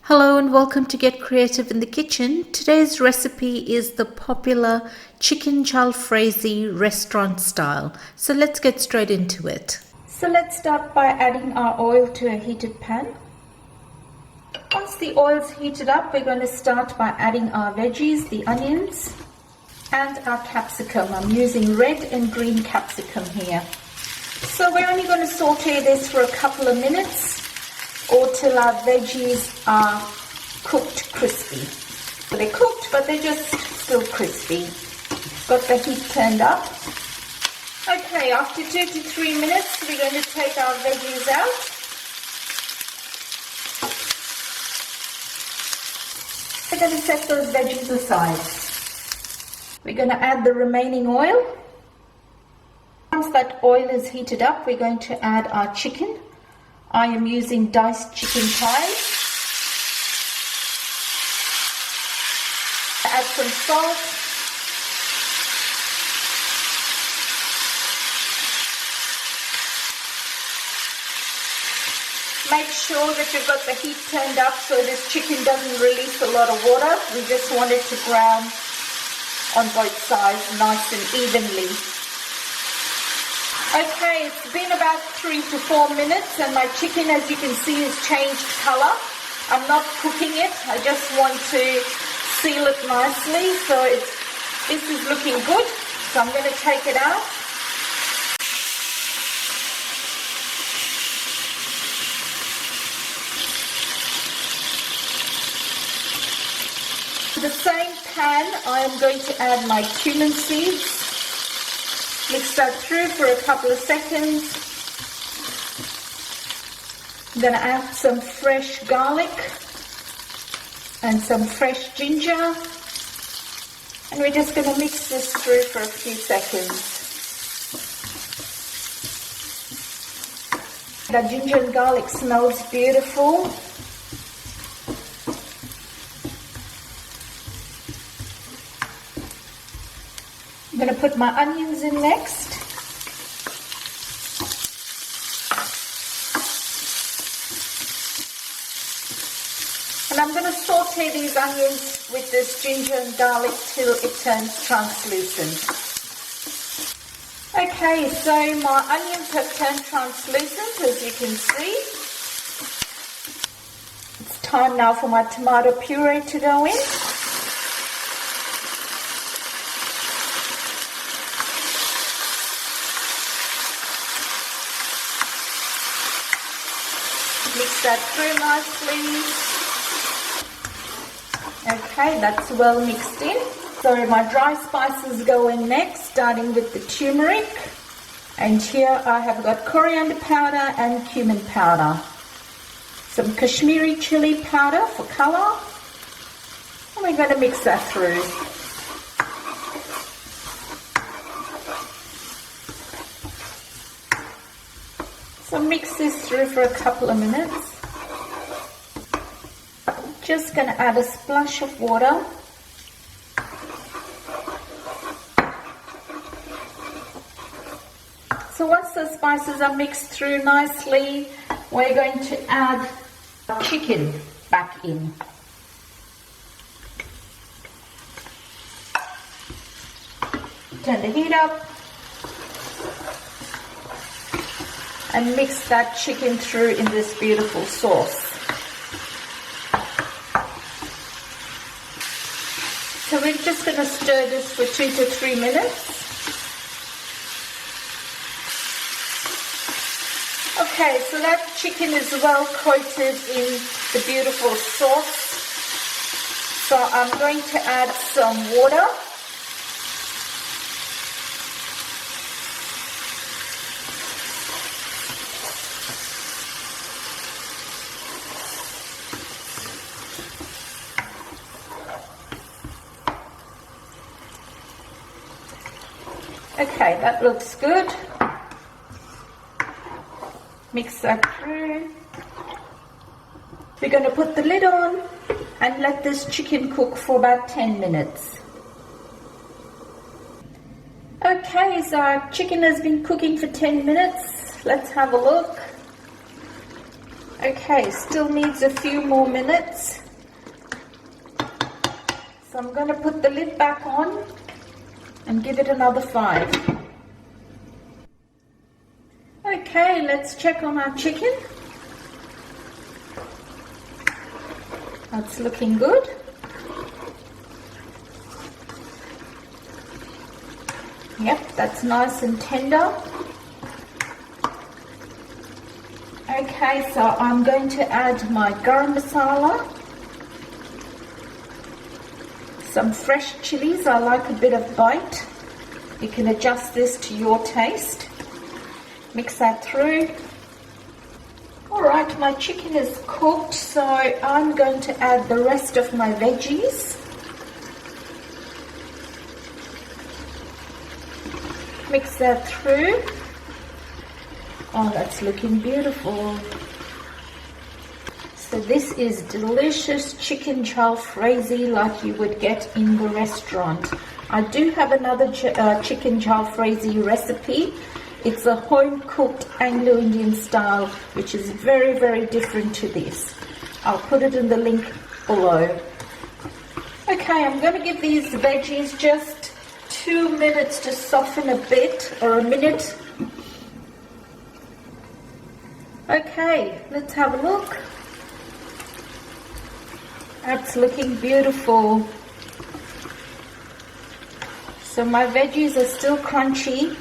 Hello and welcome to Get Creative in the Kitchen. Today's recipe is the popular chicken jalfrezi restaurant style. So let's get straight into it. So let's start by adding our oil to a heated pan. Once the oil's heated up, we're going to start by adding our veggies, the onions and our capsicum. I'm using red and green capsicum here. So we're only going to saute this for a couple of minutes or till our veggies are cooked crispy. They're cooked, but they're just still crispy. Got the heat turned up. Okay, after 2 to 3 minutes, we're going to take our veggies out. We're going to set those veggies aside. We're going to add the remaining oil. Once that oil is heated up, we're going to add our chicken. I am using diced chicken thighs. Add some salt. Make sure that you've got the heat turned up so this chicken doesn't release a lot of water. We just want it to brown on both sides nice and evenly. Okay, it's been about 3 to 4 minutes and my chicken, as you can see, has changed color. I'm not cooking it, I just want to seal it nicely. So this is looking good. So I'm going to take it out. To the same pan, I am going to add my cumin seeds. Mix that through for a couple of seconds. I'm going to add some fresh garlic and some fresh ginger. And we're just going to mix this through for a few seconds. The ginger and garlic smells beautiful. I'm going to put my onions in next. And I'm going to saute these onions with this ginger and garlic till it turns translucent. Okay, so my onions have turned translucent, as you can see. It's time now for my tomato puree to go in. Mix that through nicely. Okay, that's well mixed in. So my dry spices go in next, starting with the turmeric. And here I have got coriander powder and cumin powder. Some Kashmiri chilli powder for color. And we're going to mix that through. So mix this through for a couple of minutes. Just going to add a splash of water. So once the spices are mixed through nicely, we're going to add chicken back in. Turn the heat up. And mix that chicken through in this beautiful sauce. So we're just going to stir this for 2 to 3 minutes. Okay, so that chicken is well coated in the beautiful sauce. So I'm going to add some water. Okay, that looks good. Mix that through. We're going to put the lid on and let this chicken cook for about 10 minutes. Okay, so our chicken has been cooking for 10 minutes. Let's have a look. Okay, still needs a few more minutes. So I'm going to put the lid back on and give it another 5. Okay, let's check on our chicken. That's looking good. Yep, that's nice and tender. Okay, so I'm going to add my garam masala, some fresh chilies. I like a bit of bite. You can adjust this to your taste. Mix that through. Alright, my chicken is cooked, so I'm going to add the rest of my veggies. Mix that through. Oh, that's looking beautiful. So this is delicious chicken jalfrezi like you would get in the restaurant. I do have another chicken jalfrezi recipe. It's a home-cooked Anglo-Indian style, which is very, very different to this. I'll put it in the link below. Okay, I'm going to give these veggies just 2 minutes to soften a bit, or a minute. Okay, let's have a look. That's looking beautiful. So my veggies are still crunchy.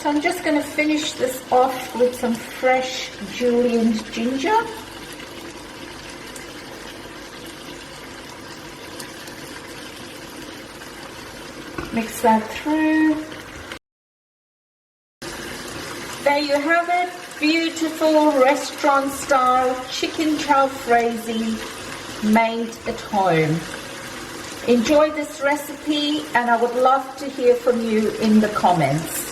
So I'm just going to finish this off with some fresh julienne ginger. Mix that through. There you have it, beautiful restaurant style chicken jalfrezi made at home. Enjoy this recipe and I would love to hear from you in the comments.